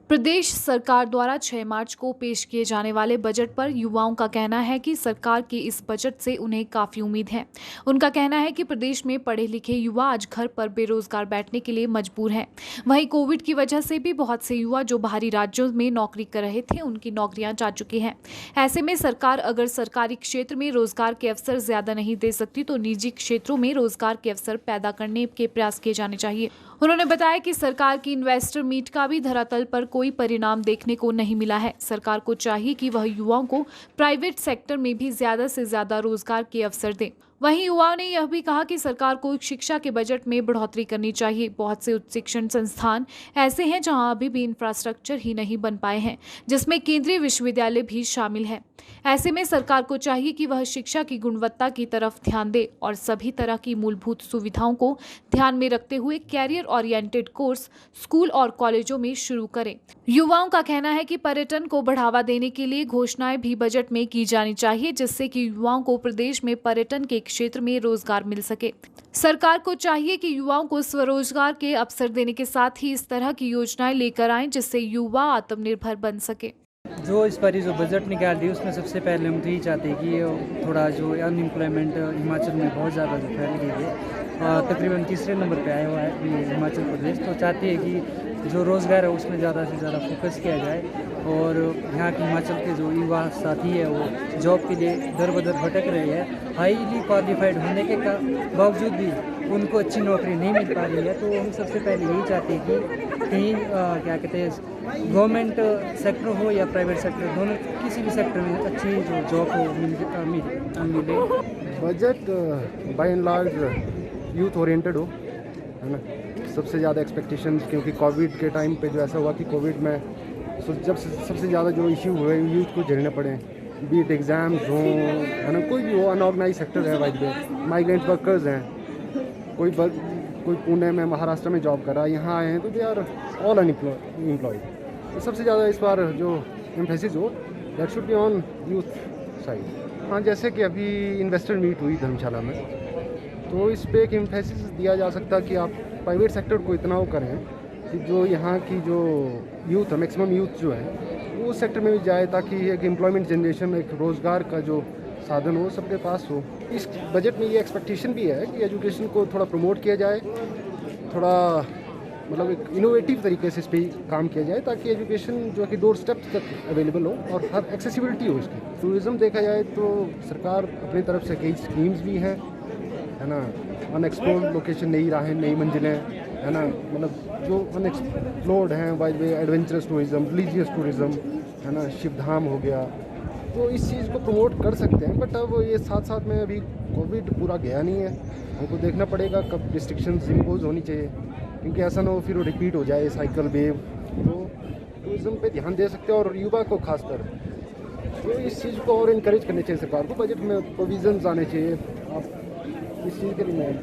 प्रदेश सरकार द्वारा 6 मार्च को पेश किए जाने वाले बजट पर युवाओं का कहना है कि सरकार के इस बजट से उन्हें काफी उम्मीद है। उनका कहना है कि प्रदेश में पढ़े लिखे युवा आज घर पर बेरोजगार बैठने के लिए मजबूर हैं। वहीं कोविड की वजह से भी बहुत से युवा जो बाहरी राज्यों में नौकरी कर रहे थे, उनकी नौकरियां जा चुकी हैं। ऐसे में सरकार अगर सरकारी क्षेत्र में रोजगार के अवसर ज्यादा नहीं दे सकती तो निजी क्षेत्रों में रोजगार के अवसर पैदा करने के प्रयास किए जाने चाहिए। उन्होंने बताया कि सरकार की इन्वेस्टर मीट का भी धरातल पर कोई परिणाम देखने को नहीं मिला है। सरकार को चाहिए कि वह युवाओं को प्राइवेट सेक्टर में भी ज्यादा से ज्यादा रोजगार के अवसर दे। वहीं युवाओं ने यह भी कहा कि सरकार को शिक्षा के बजट में बढ़ोतरी करनी चाहिए। बहुत से उच्च शिक्षण संस्थान ऐसे हैं जहां अभी भी इंफ्रास्ट्रक्चर ही नहीं बन पाए हैं, जिसमें केंद्रीय विश्वविद्यालय भी शामिल है। ऐसे में सरकार को चाहिए कि वह शिक्षा की गुणवत्ता की तरफ ध्यान दे और सभी तरह की मूलभूत सुविधाओं को ध्यान में रखते हुए कैरियर ओरिएंटेड कोर्स स्कूल और कॉलेजों में शुरू करें। युवाओं का कहना है कि पर्यटन को बढ़ावा देने के लिए घोषणाएं भी बजट में की जानी चाहिए, जिससे कि युवाओं को प्रदेश में पर्यटन के क्षेत्र में रोजगार मिल सके। सरकार को चाहिए कि युवाओं को स्वरोजगार के अवसर देने के साथ ही इस तरह की योजनाएं लेकर आएं, जिससे युवा आत्मनिर्भर बन सके। जो इस बार जो बजट निकाल दी उसमें सबसे पहले हम तो यही चाहते हैं कि थोड़ा जो अनएम्प्लॉयमेंट हिमाचल में बहुत ज़्यादा जो फैल गई है, तकरीबन तीसरे नंबर पे आया हुआ है ये हिमाचल प्रदेश। तो चाहते हैं कि जो रोज़गार है उसमें ज़्यादा से ज़्यादा फोकस किया जाए और यहाँ के हिमाचल के जो युवा साथी है वो जॉब के लिए दर बदर भटक रहे हैं। हाईली क्वालिफाइड होने के बावजूद भी उनको अच्छी नौकरी नहीं मिल पा रही है। तो हम सबसे पहले यही चाहते हैं कि कहीं क्या कहते हैं गवर्नमेंट सेक्टर हो या प्राइवेट सेक्टर, दोनों किसी भी सेक्टर में अच्छी जो जॉब हो मिले। Budget by and large youth oriented हो, है ना। सबसे ज़्यादा एक्सपेक्टेशंस, क्योंकि कोविड के टाइम पे जो ऐसा हुआ कि कोविड में जब सबसे ज़्यादा जो इश्यू हुए यूथ को झेलने पड़े, बीट एग्ज़ाम्स हो, है ना, कोई भी हो, अनऑर्गेनाइज सेक्टर है, वाइड में माइग्रेंट वर्कर्स हैं, कोई पुणे में महाराष्ट्र में जॉब कर रहा है, यहाँ आए हैं तो दे आर ऑल अनएम्प्लॉयड। तो सबसे ज़्यादा इस बार जो एम्फेसिस हो that should be on youth side. हाँ, जैसे कि अभी इन्वेस्टर मीट हुई धर्मशाला में, तो इस पे एक एम्फेसिस दिया जा सकता है कि आप प्राइवेट सेक्टर को इतना वो करें कि जो यहाँ की जो यूथ है, मैक्सिमम यूथ जो है वो उस सेक्टर में भी जाए, ताकि एक एम्प्लॉयमेंट जनरेशन, एक रोज़गार का जो साधन हो सबके पास हो। इस बजट में ये एक्सपेक्टेशन भी है कि एजुकेशन को थोड़ा प्रमोट किया जाए, थोड़ा मतलब एक इनोवेटिव तरीके से इस पर काम किया जाए, ताकि एजुकेशन जो कि डोर स्टेप तक अवेलेबल हो और हर एक्सेसिबिलिटी हो इसकी। टूरिज़्म देखा जाए तो सरकार अपनी तरफ से कई स्कीम्स भी हैं, है ना, अनएक्सप्लोर्ड लोकेशन, नई राहें, नई मंजिलें, है ना, मतलब जो अनएक्सप्लोर्ड हैं, by the way adventurous tourism, religious tourism, है ना, शिवधाम हो गया, तो इस चीज़ को प्रमोट कर सकते हैं। बट अब ये साथ साथ में अभी कोविड पूरा गया नहीं है, हमको देखना पड़ेगा कब रिस्ट्रिक्शंस इम्पोज होनी चाहिए, क्योंकि ऐसा ना हो फिर वो रिपीट हो जाए साइकिल वेव। तो टूरिज़्म पे ध्यान दे सकते हैं और युवा को खासकर, तो इस चीज़ को और इनकरेज करनी चाहिए सरकार को। बजट में प्रोविजंस आने चाहिए। आप इस चीज़ के लिए मैं